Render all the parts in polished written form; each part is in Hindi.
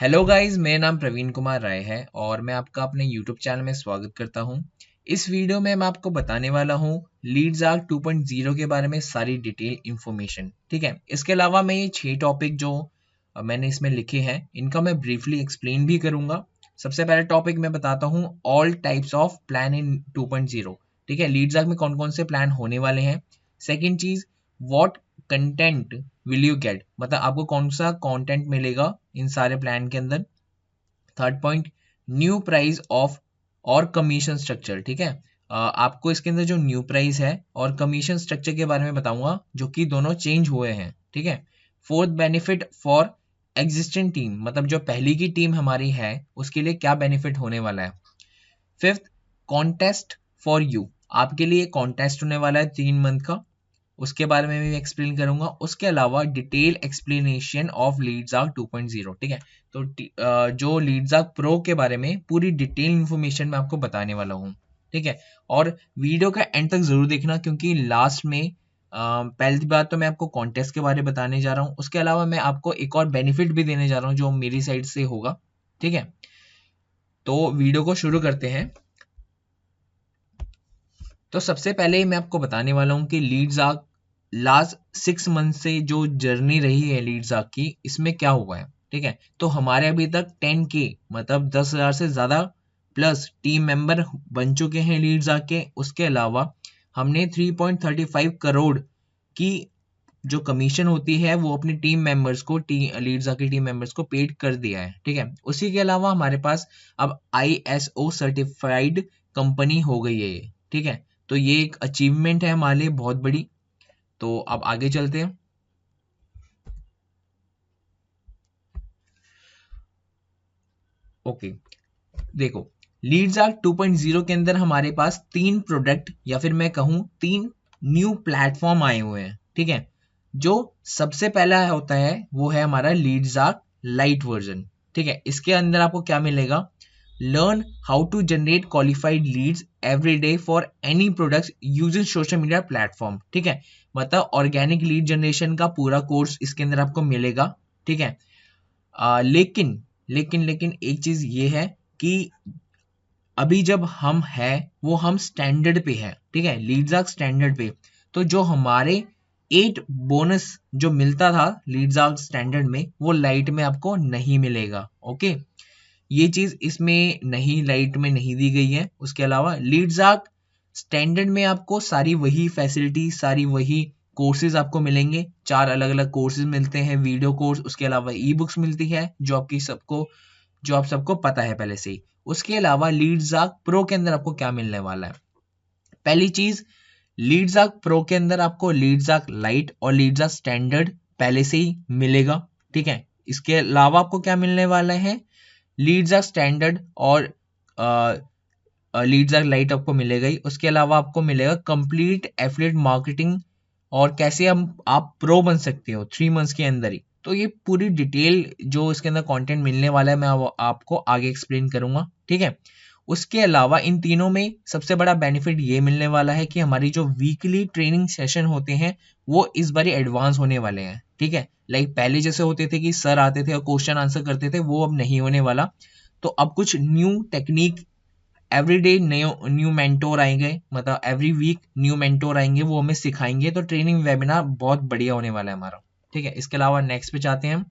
हेलो गाइस, मेरा नाम प्रवीण कुमार राय है और मैं आपका अपने यूट्यूब चैनल में स्वागत करता हूं। इस वीडियो में मैं आपको बताने वाला हूं लीड्सआर्क 2.0 के बारे में सारी डिटेल इंफॉर्मेशन। ठीक है, इसके अलावा मैं ये 6 टॉपिक जो मैंने इसमें लिखे हैं इनका मैं ब्रीफली एक्सप्लेन भी करूंगा। सबसे पहला टॉपिक मैं बताता हूँ all types of plan in 2.0। ठीक है, लीड्सआर्क में कौन कौन से प्लान होने वाले हैं। सेकेंड चीज, what content will you get, मतलब आपको कौन सा कंटेंट मिलेगा इन सारे प्लान के अंदर। Third point, new price of और कमीशन स्ट्रक्चर। ठीक है, आपको इसके अंदर जो न्यू प्राइस है और कमीशन स्ट्रक्चर के बारे में बताऊंगा जो कि दोनों चेंज हुए हैं। ठीक है, fourth, benefit for existing team, मतलब जो पहली की टीम हमारी है उसके लिए क्या बेनिफिट होने वाला है। फिफ्थ, कॉन्टेस्ट फॉर यू, आपके लिए कॉन्टेस्ट होने वाला है 3 मंथ का, उसके बारे में भी एक्सप्लेन करूंगा। उसके अलावा डिटेल एक्सप्लेनेशन ऑफ लीड्सआर्क 2.0। ठीक है, तो जो लीड्सआर्क प्रो के बारे में पूरी डिटेल इंफॉर्मेशन मैं आपको बताने वाला हूँ। ठीक है, और वीडियो का एंड तक जरूर देखना क्योंकि लास्ट में पहली बात तो मैं आपको कॉन्टेस्ट के बारे में बताने जा रहा हूँ, उसके अलावा मैं आपको एक और बेनिफिट भी देने जा रहा हूँ जो मेरी साइड से होगा। ठीक है, तो वीडियो को शुरू करते हैं। तो सबसे पहले मैं आपको बताने वाला हूँ कि लीड्सआर्क लास्ट 6 मंथ से जो जर्नी रही है लीड्सआर्क की, इसमें क्या हुआ है। ठीक है, तो हमारे अभी तक 10K मतलब 10,000 से ज्यादा प्लस टीम मेंबर बन चुके हैं लीड्सआर्क के। उसके अलावा हमने 3.35 करोड़ की जो कमीशन होती है वो अपनी टीम मेंबर्स को लीड्सआर्क की टीम मेंबर्स को पेड कर दिया है। ठीक है, उसी के अलावा हमारे पास अब ISO सर्टिफाइड कंपनी हो गई है ये। ठीक है, तो ये एक अचीवमेंट है हमारे लिए बहुत बड़ी। तो अब आगे चलते हैं। ओके, देखो, लीड्सआर्क 2.0 के अंदर हमारे पास 3 प्रोडक्ट या फिर मैं कहूं 3 न्यू प्लेटफॉर्म आए हुए हैं। ठीक है, जो सबसे पहला होता है वो है हमारा लीड्सआर्क लाइट वर्जन। ठीक है, इसके अंदर आपको क्या मिलेगा, learn how to generate qualified leads every day for any products using social media platform. ठीक है, मतलब ऑर्गेनिक लीड जनरेशन का पूरा कोर्स इसके अंदर आपको मिलेगा। ठीक है, लेकिन लेकिन लेकिन एक चीज ये है कि अभी जब हम है वो हम स्टैंडर्ड पे है। ठीक है, लीड्सआर्क स्टैंडर्ड पे, तो जो हमारे 8 बोनस जो मिलता था लीड्सआर्क स्टैंडर्ड में वो लाइट में आपको नहीं मिलेगा। ओके, ये चीज इसमें नहीं, लाइट में नहीं दी गई है। उसके अलावा लीड्सआर्क स्टैंडर्ड में आपको सारी वही फैसिलिटी, सारी वही कोर्सेज आपको मिलेंगे। 4 अलग अलग कोर्सेज मिलते हैं, वीडियो कोर्स, उसके अलावा ई बुक्स मिलती है जो आप सबको पता है पहले से ही। उसके अलावा लीड्सआर्क प्रो के अंदर आपको क्या मिलने वाला है। पहली चीज, लीड्सआर्क प्रो के अंदर आपको लीड्सआर्क लाइट और लीड्सआर्क स्टैंडर्ड पहले से ही मिलेगा। ठीक है, इसके अलावा आपको क्या मिलने वाला है, लीड्सआर्क स्टैंडर्ड और लीड्सआर्क लाइट आपको मिलेगा ही। उसके अलावा आपको मिलेगा कंप्लीट एफिलिएट मार्केटिंग और कैसे हम आप प्रो बन सकते हो 3 मंथ्स के अंदर ही। तो ये पूरी डिटेल जो इसके अंदर कंटेंट मिलने वाला है मैं आपको आगे एक्सप्लेन करूंगा। ठीक है, उसके अलावा इन तीनों में सबसे बड़ा बेनिफिट ये मिलने वाला है कि हमारी जो वीकली ट्रेनिंग सेशन होते हैं वो इस बार एडवांस होने वाले हैं। ठीक है, लाइक पहले जैसे होते थे कि सर आते थे और क्वेश्चन आंसर करते थे, वो अब नहीं होने वाला। तो अब कुछ new technique everyday new mentor आएंगे, मतलब एवरी वीक न्यू मेंटोर आएंगे, वो हमें सिखाएंगे। तो ट्रेनिंग वेबिनार बहुत बढ़िया होने वाला है हमारा। ठीक है, इसके अलावा नेक्स्ट पे जाते हैं हम।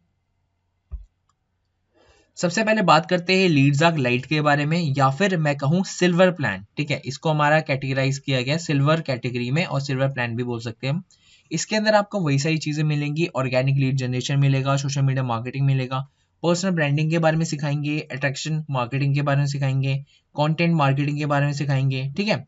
सबसे पहले बात करते हैं लीड्सआर्क लाइट के बारे में या फिर मैं कहूं सिल्वर प्लान। ठीक है, इसको हमारा कैटेगराइज किया गया सिल्वर कैटेगरी में और सिल्वर प्लान भी बोल सकते हैं हम। इसके अंदर आपको वही सारी चीजें मिलेंगी, ऑर्गेनिक लीड जनरेशन मिलेगा, सोशल मीडिया मार्केटिंग मिलेगा, पर्सनल ब्रांडिंग के बारे में सिखाएंगे, अट्रैक्शन मार्केटिंग के बारे में सिखाएंगे, कंटेंट मार्केटिंग के बारे में सिखाएंगे। ठीक है,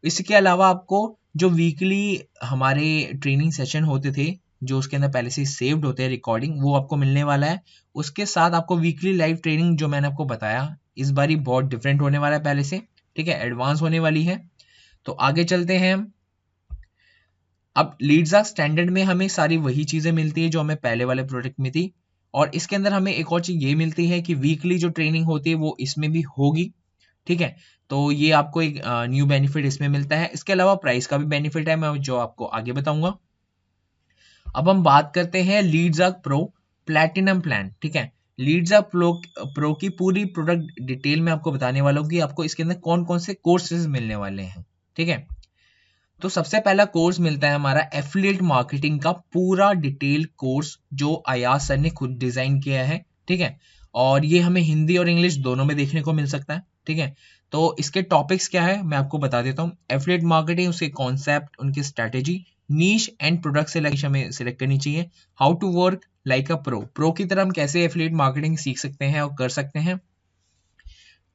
इसके अलावा आपको जो वीकली हमारे ट्रेनिंग सेशन होते थे जो उसके अंदर पहले से सेव्ड होते हैं रिकॉर्डिंग, वो आपको मिलने वाला है। उसके साथ आपको वीकली लाइव ट्रेनिंग जो मैंने आपको बताया इस बार ही बहुत डिफरेंट होने वाला है पहले से। ठीक है, एडवांस होने वाली है। तो आगे चलते हैं हम। अब लीड्सआर्क स्टैंडर्ड में हमें सारी वही चीजें मिलती है जो हमें पहले वाले प्रोडक्ट में थी, और इसके अंदर हमें एक और चीज ये मिलती है कि वीकली जो ट्रेनिंग होती है वो इसमें भी होगी। ठीक है, तो ये आपको एक न्यू बेनिफिट इसमें मिलता है। इसके अलावा प्राइस का भी बेनिफिट है, मैं जो आपको आगे बताऊंगा। अब हम बात करते हैं लीड्सआर्क प्रो प्लैटिनम प्लान। ठीक है, लीड्स आप प्रो की पूरी प्रोडक्ट डिटेल में आपको बताने वाला हूँ कि आपको इसके अंदर कौन कौन से कोर्सेज मिलने वाले हैं। ठीक है, तो सबसे पहला कोर्स मिलता है हमारा एफिलिएट मार्केटिंग का पूरा डिटेल कोर्स, जो अयाज सर ने खुद डिजाइन किया है। ठीक है, और ये हमें हिंदी और इंग्लिश दोनों में देखने को मिल सकता है। ठीक है, तो इसके टॉपिक्स क्या है मैं आपको बता देता हूँ। एफिलिएट मार्केटिंग, उसके कॉन्सेप्ट, उनकी strategy, niche and product selection हमें सिलेक्ट करनी चाहिए। How to work like a pro की तरह हम कैसे एफिलिएट मार्केटिंग सीख सकते हैं और कर सकते हैं।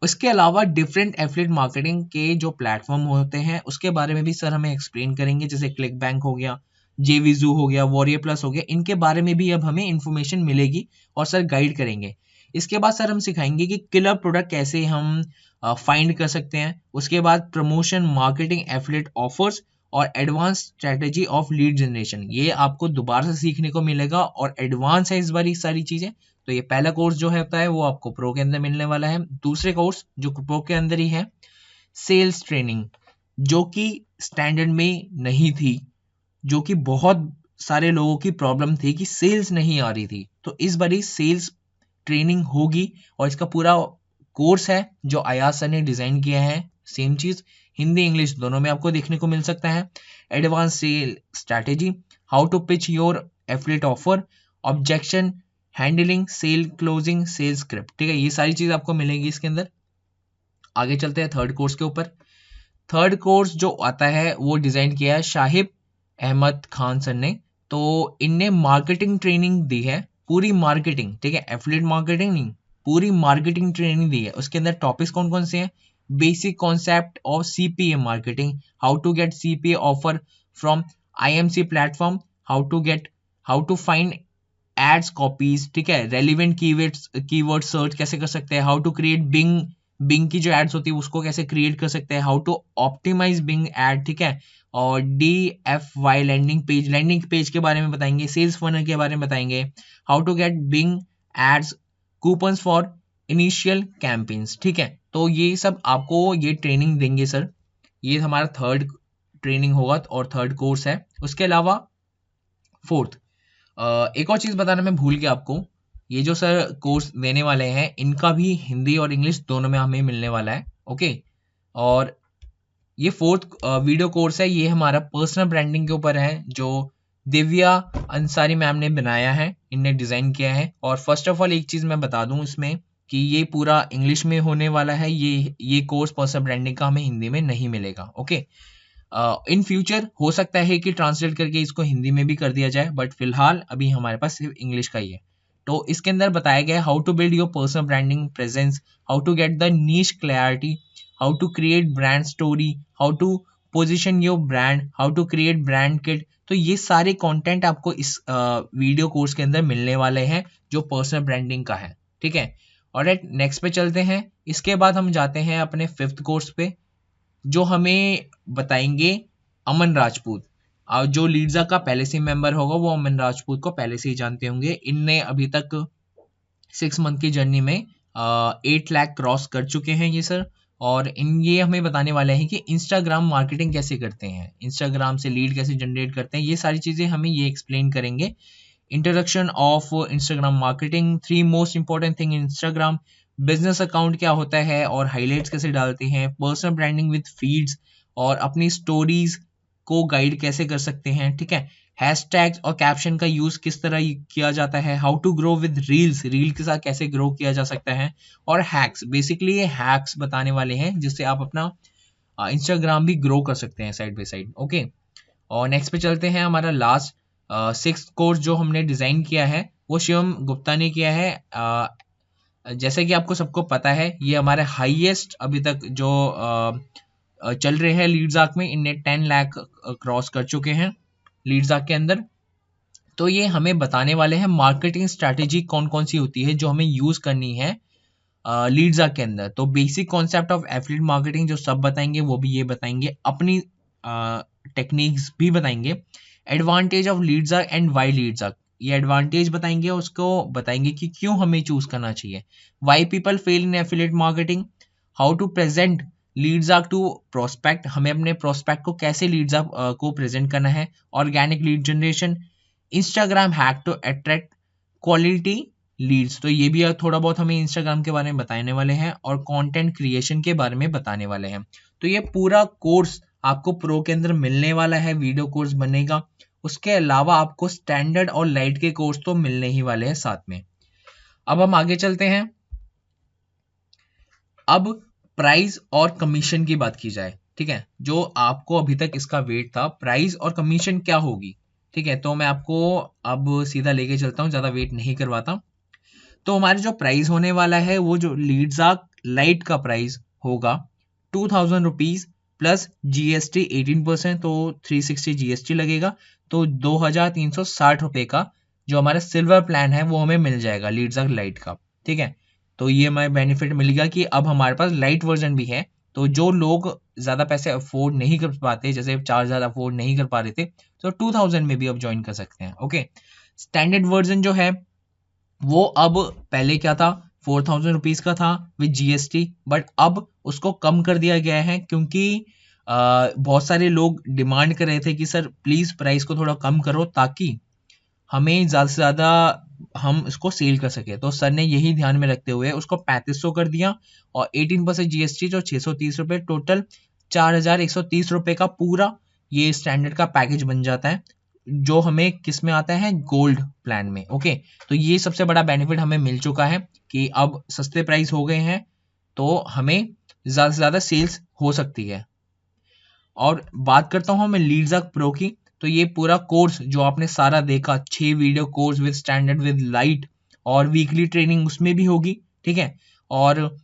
उसके अलावा डिफरेंट एफिलिएट मार्केटिंग के जो प्लेटफॉर्म होते हैं उसके बारे में भी सर हमें एक्सप्लेन करेंगे, जैसे क्लिक बैंक हो गया, जेवीजू हो गया, वॉरियर प्लस हो गया, इनके बारे में भी अब हमें इंफॉर्मेशन मिलेगी और सर गाइड करेंगे। इसके बाद सर हम सिखाएंगे कि किलर प्रोडक्ट कैसे हम फाइंड कर सकते हैं। उसके बाद प्रमोशन, मार्केटिंग, एफिलिएट ऑफर्स और advance strategy of lead generation, ये आपको दोबारा से सीखने को मिलेगा और एडवांस है इस बार सारी चीजें। तो ये पहला कोर्स जो होता है वो आपको प्रो के अंदर मिलने वाला है। दूसरे कोर्स जो प्रो के अंदर ही है, सेल्स ट्रेनिंग, जो कि स्टैंडर्ड में नहीं थी, जो कि बहुत सारे लोगों की प्रॉब्लम थी कि सेल्स नहीं आ रही थी। तो इस बारी सेल्स ट्रेनिंग होगी और इसका पूरा कोर्स है जो अयाज सर ने डिजाइन किया है। सेम चीज हिंदी इंग्लिश दोनों में आपको देखने को मिल सकता है। Advance sale strategy, how to pitch your affiliate offer, objection handling, sale closing, sale script. ठीक है, ये सारी चीज आपको मिलेगी इसके अंदर। आगे चलते हैं थर्ड कोर्स के ऊपर। थर्ड कोर्स जो आता है वो डिजाइन किया है शाहिब अहमद खान सर ने। तो इनने मार्केटिंग ट्रेनिंग दी है, पूरी मार्केटिंग। ठीक है, एफिलिएट मार्केटिंग नहीं, पूरी मार्केटिंग ट्रेनिंग दी है। उसके अंदर टॉपिक्स कौन कौन से हैं? Basic concept of CPA marketing, how to get CPA offer from IMC platform, how to find ads copies. ठीक है, रेलिवेंट कीवर्ड सर्च कैसे कर सकते हैं, हाउ टू क्रिएट बिंग की जो एड्स होती है उसको कैसे क्रिएट कर सकते हैं, how to optimize Bing ad. ठीक है, और DFY लैंडिंग पेज के बारे में बताएंगे, सेल्स फनल के बारे में बताएंगे, how to get Bing ads, coupons for initial campaigns. ठीक है, तो ये सब आपको ये ट्रेनिंग देंगे सर। ये हमारा थर्ड ट्रेनिंग होगा और थर्ड कोर्स है। उसके अलावा फोर्थ, एक और चीज बताना मैं भूल गया आपको, ये जो सर कोर्स देने वाले हैं इनका भी हिंदी और इंग्लिश दोनों में हमें मिलने वाला है। ओके, और ये फोर्थ वीडियो कोर्स है, ये हमारा पर्सनल ब्रांडिंग के ऊपर है, जो दिव्या अंसारी मैम ने बनाया है, इनने डिजाइन किया है। और फर्स्ट ऑफ ऑल एक चीज मैं बता दूं इसमें कि ये पूरा इंग्लिश में होने वाला है। ये कोर्स पर्सनल ब्रांडिंग का हमें हिंदी में नहीं मिलेगा। ओके, इन फ्यूचर हो सकता है कि ट्रांसलेट करके इसको हिंदी में भी कर दिया जाए, बट फिलहाल अभी हमारे पास सिर्फ इंग्लिश का ही है। तो इसके अंदर बताया गया है how to build your personal branding presence, how to get the niche clarity, how to create brand story, how to position your brand, how to create brand kit. तो ये सारे कंटेंट आपको इस वीडियो कोर्स के अंदर मिलने वाले हैं जो पर्सनल ब्रांडिंग का है। ठीक है, और नेक्स्ट पे चलते हैं। इसके बाद हम जाते हैं अपने फिफ्थ कोर्स पे, जो हमें बताएंगे अमन राजपूत। जो लीड्जा का पहले से मेंबर होगा वो अमन राजपूत को पहले से ही जानते होंगे। इनने अभी तक 6 मंथ की जर्नी में 8 लाख क्रॉस कर चुके हैं ये सर। और ये हमें बताने वाले हैं कि इंस्टाग्राम मार्केटिंग कैसे करते हैं, इंस्टाग्राम से लीड कैसे जनरेट करते हैं, ये सारी चीजें हमें ये एक्सप्लेन करेंगे। Introduction of Instagram marketing, 3 most important thing in Instagram, business account क्या होता है और हाइलाइट्स कैसे डालते हैं, पर्सनल ब्रांडिंग विद फीड्स, और अपनी स्टोरीज को गाइड कैसे कर सकते हैं। ठीक है, हैशटैग्स और कैप्शन का यूज किस तरह किया जाता है, how to grow with reel के साथ कैसे ग्रो किया जा सकता है, और हैक्स, बेसिकली ये हैक्स बताने वाले हैं जिससे आप अपना इंस्टाग्राम भी ग्रो कर सकते हैं साइड बाय साइड। ओके, और नेक्स्ट पे चलते हैं। हमारा लास्ट 6th कोर्स जो हमने डिजाइन किया है वो शिवम गुप्ता ने किया है। जैसे कि आपको सबको पता है ये हमारे हाईएस्ट अभी तक जो चल रहे हैं लीड्स आर्क में, इनने 10 लाख क्रॉस कर चुके हैं लीड्स आर्क के अंदर। तो ये हमें बताने वाले हैं मार्केटिंग स्ट्रैटेजी कौन कौन सी होती है जो हमें यूज करनी है लीड्स आर्क के अंदर। तो basic concept of affiliate marketing जो सब बताएंगे वो भी ये बताएंगे, अपनी टेक्निक्स भी बताएंगे, advantage of leads arc and why leads arc, ये एडवांटेज बताएंगे, उसको बताएंगे कि क्यों हमें चूज करना चाहिए, why people fail in affiliate marketing, how to present leads arc to prospect, हमें अपने प्रोस्पेक्ट को कैसे लीड्स आर्क को प्रेजेंट करना है, organic lead generation, Instagram hack to attract quality leads. तो ये भी थोड़ा बहुत हमें इंस्टाग्राम के बारे में बताने वाले हैं और कंटेंट क्रिएशन के बारे में बताने वाले हैं। तो ये पूरा कोर्स आपको प्रो के अंदर मिलने वाला है, वीडियो कोर्स बनेगा। उसके अलावा आपको स्टैंडर्ड और लाइट के कोर्स तो मिलने ही वाले हैं साथ में। अब हम आगे चलते हैं। अब प्राइस और कमीशन की बात की जाए, ठीक है, जो आपको अभी तक इसका वेट था, प्राइस और कमीशन क्या होगी, ठीक है। तो मैं आपको अब सीधा लेके चलता हूँ, ज्यादा वेट नहीं करवाता। तो हमारे जो प्राइस होने वाला है वो जो लीड्सआर्क लाइट का प्राइस होगा 2000 रुपीज प्लस जीएसटी 18%, तो 360 जीएसटी लगेगा। तो 2360 रुपए का जो हमारा सिल्वर प्लान है वो हमें मिल जाएगा लीड्सआर्क लाइट का, ठीक है। तो ये हमें बेनिफिट मिलेगा कि अब हमारे पास लाइट वर्जन भी है। तो जो लोग ज्यादा पैसे अफोर्ड नहीं कर पाते, जैसे 4000 अफोर्ड नहीं कर पा रहे थे, तो 2000 में भी अब ज्वाइन कर सकते हैं। ओके, स्टैंडर्ड वर्जन जो है वो अब पहले क्या था, 4000 रुपीज का था विद जीएसटी, बट अब उसको कम कर दिया गया है क्योंकि बहुत सारे लोग डिमांड कर रहे थे कि सर प्लीज प्राइस को थोड़ा कम करो ताकि हमें ज्यादा से ज्यादा हम इसको सेल कर सके। तो सर ने यही ध्यान में रखते हुए उसको 3500 कर दिया और 18% जीएसटी जो 630 रुपए, टोटल 4130 रुपए का पूरा ये स्टैंडर्ड का पैकेज बन जाता है, जो हमें किस में आता है, गोल्ड प्लान में। ओके, तो ये सबसे बड़ा बेनिफिट हमें मिल चुका है कि अब सस्ते प्राइस हो गए हैं तो हमें ज्यादा से ज्यादा सेल्स हो सकती है। और बात करता हूं मैं लीड्सआर्क प्रो की, तो ये पूरा कोर्स जो आपने सारा देखा, 6 video course with standard with light और वीकली ट्रेनिंग उसमें भी होगी, ठीक है। और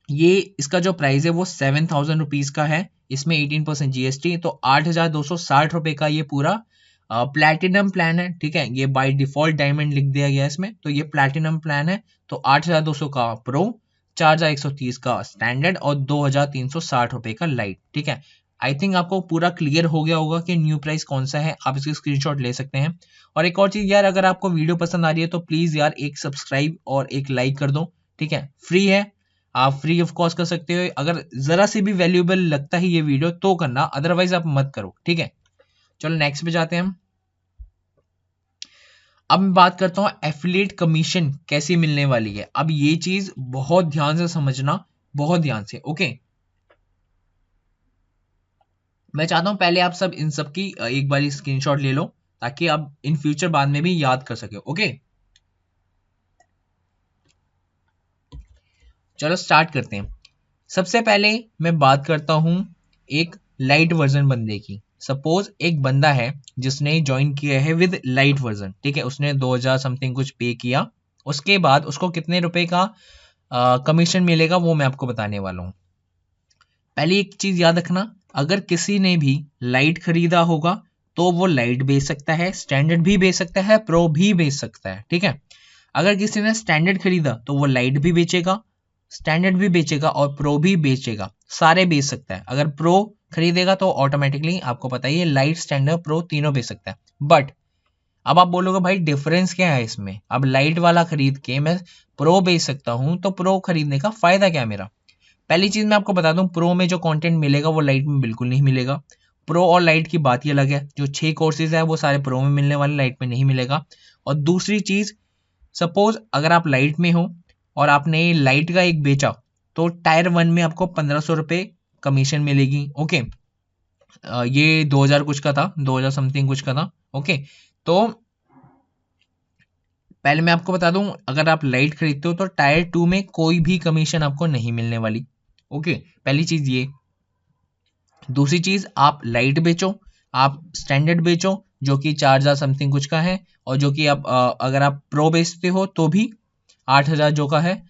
ये इसका जो प्राइस है वो 7000 रुपीज का है, इसमें 18% जीएसटी, तो 8260 रुपए का ये पूरा प्लैटिनम प्लान है, ठीक है। ये बाय डिफॉल्ट डायमंड लिख दिया गया है इसमें, तो ये प्लैटिनम प्लान है। तो 8200 का प्रो, 4130 का स्टैंडर्ड और 2360 रुपए का लाइट, ठीक है। आई थिंक आपको पूरा क्लियर हो गया होगा कि न्यू प्राइस कौन सा है, आप इसकी स्क्रीनशॉट ले सकते हैं। और एक और चीज यार, अगर आपको वीडियो पसंद आ रही है तो प्लीज यार एक सब्सक्राइब और एक लाइक कर दो, ठीक है, फ्री है, आप फ्री ऑफ कॉस्ट कर सकते हो। अगर जरा से भी वैल्यूएबल लगता है ये वीडियो तो करना, अदरवाइज आप मत करो, ठीक है। चलो नेक्स्ट पे जाते हैं हम। अब मैं बात करता हूं एफिलिएट कमीशन कैसे मिलने वाली है। अब ये चीज बहुत ध्यान से समझना, बहुत ध्यान से। ओके, मैं चाहता हूं पहले आप सब इन सब की एक बार स्क्रीनशॉट ले लो ताकि आप इन फ्यूचर बाद में भी याद कर सके। ओके, चलो स्टार्ट करते हैं। सबसे पहले मैं बात करता हूं एक लाइट वर्जन बंदे की। सपोज एक बंदा है जिसने ज्वाइन किया है विद लाइट वर्जन, ठीक है, उसने 2000 समथिंग कुछ पे किया, उसके बाद उसको कितने रुपए का कमीशन मिलेगा वो मैं आपको बताने वाला हूं। पहली एक चीज याद रखना, अगर किसी ने भी लाइट खरीदा होगा तो वो लाइट बेच सकता है, स्टैंडर्ड भी बेच सकता है, प्रो भी बेच सकता है, ठीक है। अगर किसी ने स्टैंडर्ड खरीदा तो वो लाइट भी बेचेगा, स्टैंडर्ड भी बेचेगा और प्रो भी बेचेगा, सारे बेच सकता है। अगर प्रो खरीदेगा तो ऑटोमेटिकली आपको पता ही है लाइट, स्टैंडर्ड, प्रो तीनों बेच सकता है। बट अब आप बोलोगे भाई डिफरेंस क्या है इसमें, अब लाइट वाला खरीद के मैं प्रो बेच सकता हूं तो प्रो खरीदने का फायदा क्या मेरा। पहली चीज मैं आपको बता दूं, प्रो में जो कंटेंट मिलेगा वो लाइट में बिल्कुल नहीं मिलेगा। प्रो और लाइट की बात ही अलग है, जो 6 कोर्सेज है वो सारे प्रो में मिलने वाले, लाइट में नहीं मिलेगा। और दूसरी चीज, सपोज अगर आप लाइट में हो और आपने लाइट का एक बेचा तो टायर 1 में आपको 1500 रुपए कमीशन मिलेगी। ओके, ये 2000 कुछ का था, 2000 समथिंग कुछ का था। ओके, तो पहले मैं आपको बता दूं, अगर आप लाइट खरीदते हो तो टायर 2 में कोई भी कमीशन आपको नहीं मिलने वाली। ओके, पहली चीज ये। दूसरी चीज, आप लाइट बेचो, आप स्टैंडर्ड बेचो जो कि 4000 समथिंग कुछ का है, और जो कि आप अगर आप प्रो बेचते हो तो भी 8000 जो का है,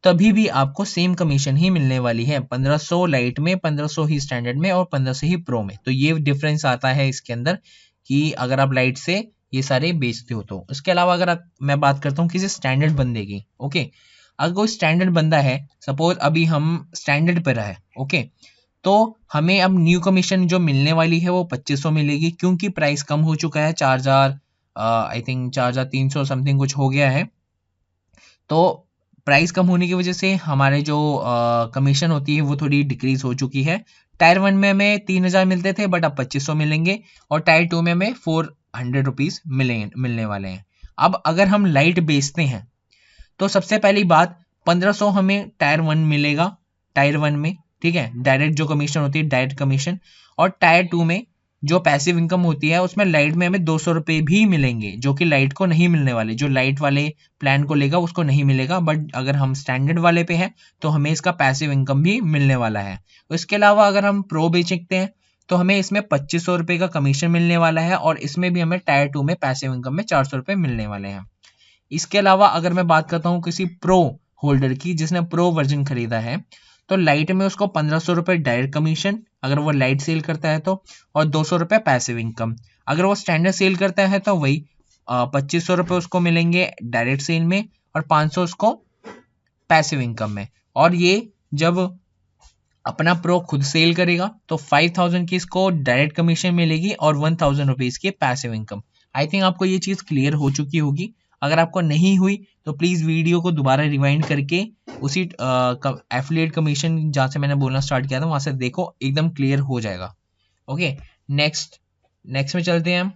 तभी भी आपको सेम कमीशन ही मिलने वाली है। 1500 लाइट में, 1500 ही स्टैंडर्ड में और 1500 ही प्रो में। तो ये डिफरेंस आता है इसके अंदर कि अगर आप लाइट से ये सारे बेचते हो तो। इसके अलावा अगर मैं बात करता हूँ किसी स्टैंडर्ड बंदे की, ओके, अगर कोई स्टैंडर्ड बंदा है, सपोज अभी हम स्टैंडर्ड पर है, ओके, तो हमें अब न्यू कमीशन जो मिलने वाली है वो 2500 मिलेगी, क्योंकि प्राइस कम हो चुका है, 4000 आई थिंक 4300 समथिंग कुछ हो गया है। तो प्राइस कम होने की वजह से हमारे जो कमीशन होती है वो थोड़ी डिक्रीज हो चुकी है। टायर 1 में हमें 3000 मिलते थे, बट अब 2500 मिलेंगे, और टायर 2 में हमें 400 रुपीज मिलने वाले हैं। अब अगर हम लाइट बेचते हैं तो सबसे पहली बात 1500 हमें टायर 1 मिलेगा, टायर 1 में, ठीक है, डायरेक्ट जो कमीशन होती है डायरेक्ट कमीशन। और टायर 2 में जो पैसिव इनकम होती है उसमें लाइट में हमें 200 रुपये भी मिलेंगे, जो कि लाइट को नहीं मिलने वाले, जो लाइट वाले प्लान को लेगा उसको नहीं मिलेगा, बट अगर हम स्टैंडर्ड वाले पे हैं तो हमें इसका पैसिव इनकम भी मिलने वाला है। इसके अलावा अगर हम प्रो बेचते हैं तो हमें इसमें 2500 रुपये का कमीशन मिलने वाला है, और इसमें भी हमें टायर 2 में पैसिव इनकम में 400 रुपये मिलने वाले हैं। इसके अलावा अगर मैं बात करता हूँ किसी प्रो होल्डर की जिसने प्रो वर्जन खरीदा है, तो लाइट में उसको 1500 रुपये डायरेक्ट कमीशन अगर वो लाइट सेल करता है तो, और 200 रुपये पैसिव इनकम। अगर वो स्टैंडर्ड सेल करता है तो वही 2500 रुपये उसको मिलेंगे डायरेक्ट सेल में, और 500 उसको पैसिव इनकम में। और ये जब अपना प्रो खुद सेल करेगा तो 5000 की इसको डायरेक्ट कमीशन मिलेगी और 1000 रुपीज की पैसिव इनकम। आई थिंक आपको ये चीज क्लियर हो चुकी होगी। अगर आपको नहीं हुई तो प्लीज वीडियो को दोबारा रिवाइंड करके उसी एफिलिएट कमीशन जहां से मैंने बोलना स्टार्ट किया था वहां से देखो, एकदम क्लियर हो जाएगा। ओके, नेक्स्ट में चलते हैं हम।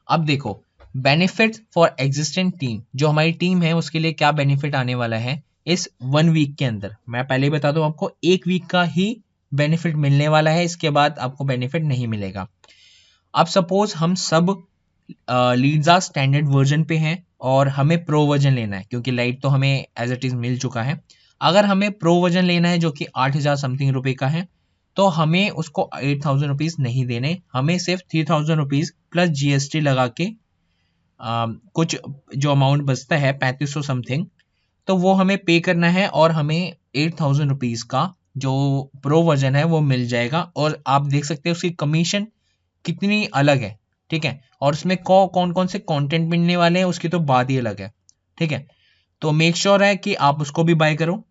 अब देखो बेनिफिट फॉर एग्जिस्टिंग टीम, जो हमारी टीम है उसके लिए क्या बेनिफिट आने वाला है इस 1 वीक के अंदर। मैं पहले ही बता दूं आपको 1 वीक का ही बेनिफिट मिलने वाला है, इसके बाद आपको बेनिफिट नहीं मिलेगा। अब सपोज हम सब लीड्स स्टैंडर्ड वर्जन पे हैं और हमें प्रो वर्जन लेना है, क्योंकि लाइट तो हमें एज इट इज मिल चुका है। अगर हमें प्रो वर्जन लेना है जो कि 8000 समथिंग रुपए का है, तो हमें उसको 8000 रुपीज नहीं देने, हमें सिर्फ 3000 रुपीज प्लस जीएसटी लगा के कुछ जो अमाउंट बचता है 3500 समथिंग, तो वो हमें पे करना है और हमें 8000 रुपीज का जो प्रो वर्जन है वो मिल जाएगा। और आप देख सकते हैं उसकी कमीशन कितनी अलग है, ठीक है, और उसमें कौन कौन से कंटेंट मिलने वाले हैं उसकी तो बात ही अलग है, ठीक है। तो मेक श्योर है कि आप उसको भी बाय करो।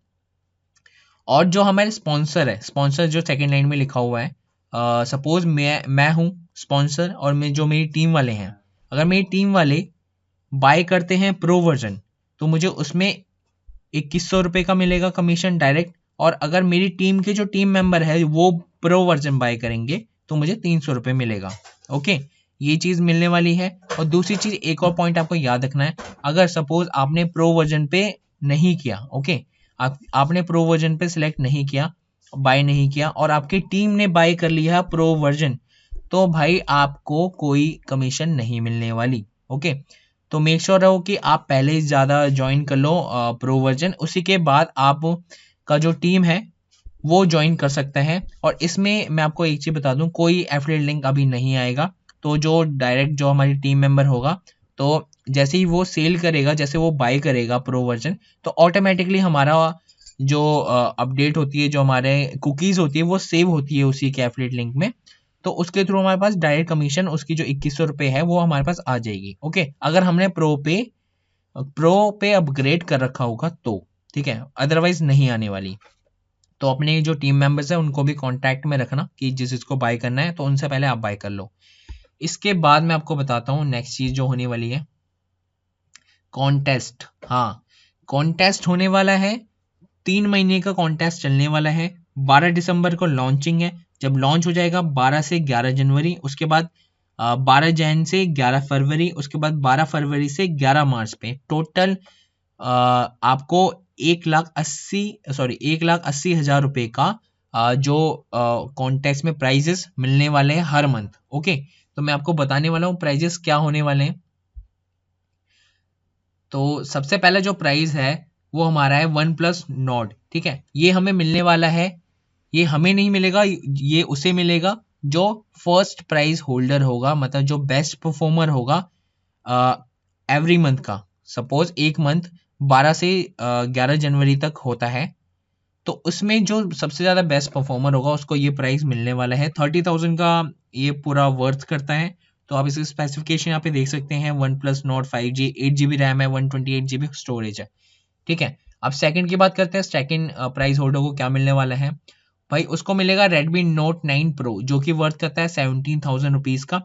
और जो हमारे स्पॉन्सर है, स्पॉन्सर जो सेकंड लाइन में लिखा हुआ है, सपोज मैं हूं स्पॉन्सर और जो मेरी टीम वाले हैं, अगर मेरी टीम वाले बाय करते हैं प्रो वर्जन तो मुझे उसमें 2100 रुपये का मिलेगा कमीशन डायरेक्ट, और अगर मेरी टीम के जो टीम मेंबर है वो प्रो वर्जन बाय करेंगे तो मुझे 300 रुपये मिलेगा। ओके, ये चीज मिलने वाली है। और दूसरी चीज, एक और पॉइंट आपको याद रखना है, अगर सपोज आपने प्रो वर्जन पे नहीं किया, ओके, आपने प्रो वर्जन पे सिलेक्ट नहीं किया, बाय नहीं किया, और आपकी टीम ने बाय कर लिया प्रो वर्जन, तो भाई आपको कोई कमीशन नहीं मिलने वाली। ओके, तो मेक श्योर रहो कि आप पहले ज्यादा ज्वाइन कर लो प्रो वर्जन, उसी के बाद आप का जो टीम है वो ज्वाइन कर सकता है। और इसमें मैं आपको एक चीज बता दूं, कोई एफिलिएट लिंक अभी नहीं आएगा। तो जो डायरेक्ट जो हमारी टीम मेंबर होगा, तो जैसे ही वो सेल करेगा, जैसे वो बाय करेगा प्रो वर्जन, तो ऑटोमेटिकली हमारा जो अपडेट होती है, जो हमारे कुकीज होती है वो सेव होती है उसी के एफिलिएट लिंक में, तो उसके थ्रू हमारे पास डायरेक्ट कमीशन उसकी जो 2100 रुपये है वो हमारे पास आ जाएगी। ओके, अगर हमने प्रो पे अपग्रेड कर रखा होगा तो, ठीक है, अदरवाइज नहीं आने वाली। तो अपने जो टीम मेंबर्स है उनको भी कांटेक्ट में रखना कि जिस इसको बाय करना है तो उनसे पहले आप बाय कर लो। इसके बाद मैं आपको बताता हूँ नेक्स्ट चीज जो होने वाली है, कॉन्टेस्ट। हाँ, कॉन्टेस्ट होने वाला है, 3 महीने का कॉन्टेस्ट चलने वाला है। 12 दिसंबर को लॉन्चिंग है, जब लॉन्च हो जाएगा 12 से 11 जनवरी, उसके बाद 12 जैन से 11 फरवरी, उसके बाद 12 फरवरी से 11 मार्च पे टोटल आपको 1,80,000 रुपए का जो कॉन्टेस्ट में प्राइजेस मिलने वाले हैं हर मंथ। ओके, तो मैं आपको बताने वाला हूँ प्राइजेस क्या होने वाले हैं। तो सबसे पहला जो प्राइस है वो हमारा है OnePlus Nord, ठीक है, ये हमें मिलने वाला है। ये हमें नहीं मिलेगा, ये उसे मिलेगा जो फर्स्ट प्राइज होल्डर होगा, मतलब जो बेस्ट परफॉर्मर होगा एवरी मंथ का। सपोज एक मंथ 12 से 11 जनवरी तक होता है, तो उसमें जो सबसे ज्यादा बेस्ट परफॉर्मर होगा उसको ये प्राइस मिलने वाला है। 30,000 का ये पूरा वर्थ करता है। तो आप इसकी स्पेसिफिकेशन यहाँ पे देख सकते हैं, OnePlus Nord 5G, 8GB RAM है, 128GB स्टोरेज है, ठीक है। अब सेकंड की बात करते हैं, सेकंड प्राइस होल्डर को क्या मिलने वाला है भाई, उसको मिलेगा Redmi Note 9 Pro जो कि वर्थ करता है 17,000 रुपीज का,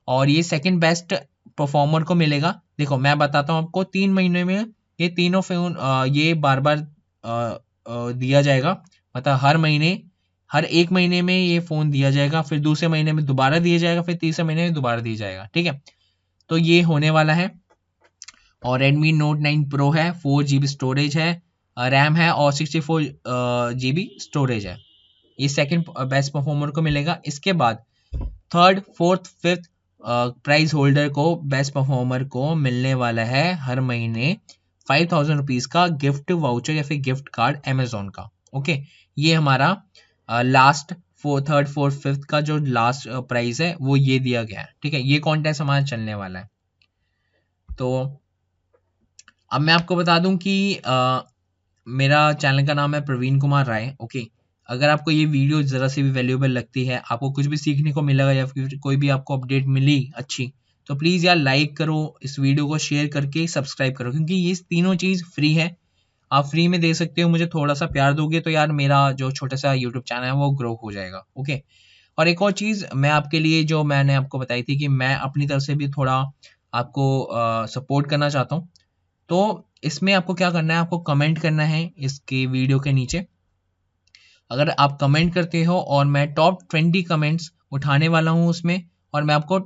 और ये सेकंड बेस्ट परफॉर्मर को मिलेगा। देखो मैं बताता हूँ आपको, 3 महीने में ये तीनों फोन ये बार बार दिया जाएगा, मतलब हर एक महीने में ये फोन दिया जाएगा, फिर दूसरे महीने में दोबारा दिया जाएगा, फिर तीसरे महीने में दोबारा दिया जाएगा, ठीक है। तो ये होने वाला है। और Redmi Note 9 Pro है, 4 GB स्टोरेज है, रैम है और 64 GB स्टोरेज है। ये सेकंड बेस्ट परफॉर्मर को मिलेगा। इसके बाद third, fourth, fifth prize holder को, बेस्ट परफॉर्मर को मिलने वाला है हर महीने 5000 रुपीज का गिफ्ट वाउचर या फिर गिफ्ट कार्ड अमेजोन का। ओके, ये हमारा लास्ट थर्ड फोर्थ फिफ्थ का जो लास्ट प्राइस है वो ये दिया गया है। ठीक है, ये कॉन्टेस्ट हमारा चलने वाला है। तो अब मैं आपको बता दूं कि मेरा चैनल का नाम है प्रवीण कुमार राय। ओके, अगर आपको ये वीडियो ज़रा सी भी वैल्यूएबल लगती है, आपको कुछ भी सीखने को मिलेगा या फिर कोई भी आपको अपडेट मिली अच्छी, तो प्लीज़ यार लाइक करो, इस वीडियो को शेयर करके सब्सक्राइब करो, क्योंकि ये तीनों चीज़ फ्री है। आप फ्री में दे सकते हो, मुझे थोड़ा सा प्यार दोगे तो यार मेरा जो छोटा सा यूट्यूब चैनल है वो ग्रो हो जाएगा। ओके, और एक और चीज़ मैं आपके लिए जो मैंने आपको बताई थी कि मैं अपनी तरफ से भी थोड़ा आपको सपोर्ट करना चाहता हूँ। तो इसमें आपको क्या करना है, आपको कमेंट करना है इसके वीडियो के नीचे। अगर आप कमेंट करते हो और मैं टॉप 20 कमेंट्स उठाने वाला हूँ उसमें, और मैं आपको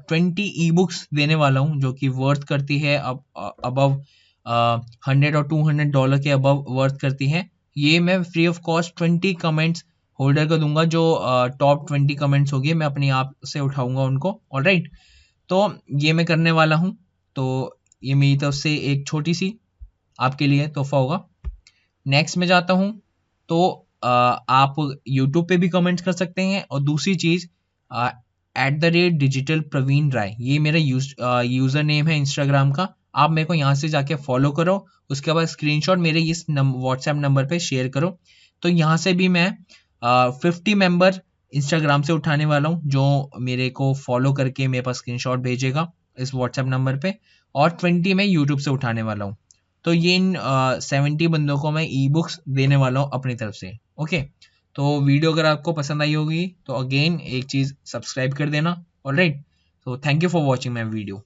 20 ई बुक्स देने वाला हूँ जो कि वर्थ करती है अबव $100 और $200 के अबव वर्थ करती है। ये मैं free of cost 20 comments holder को दूंगा। जो टॉप 20 कमेंट्स होगी मैं अपने आप से उठाऊंगा उनको। ऑलराइट, तो ये मैं करने वाला हूँ। तो ये मेरी तरफ से एक छोटी सी आपके लिए तोहफा होगा। नेक्स्ट में जाता हूँ। तो आप यूट्यूब पे भी कमेंट्स कर सकते हैं, और दूसरी चीज़ @digital प्रवीण राय, ये मेरा यूज़र नेम है इंस्टाग्राम का। आप मेरे को यहाँ से जाके फॉलो करो, उसके बाद स्क्रीनशॉट मेरे इस व्हाट्सएप नंबर पे शेयर करो। तो यहाँ से भी मैं 50 मेंबर इंस्टाग्राम से उठाने वाला हूँ जो मेरे को फॉलो करके मेरे पास स्क्रीनशॉट भेजेगा इस व्हाट्सएप नंबर पे, और 20 मैं यूट्यूब से उठाने वाला हूँ। तो ये इन 70 बंदों को मैं ई बुक्स देने वाला हूँ अपनी तरफ से। ओके, तो वीडियो अगर आपको पसंद आई होगी तो अगेन एक चीज़ सब्सक्राइब कर देना। ऑलराइट, तो thank you for watching my video.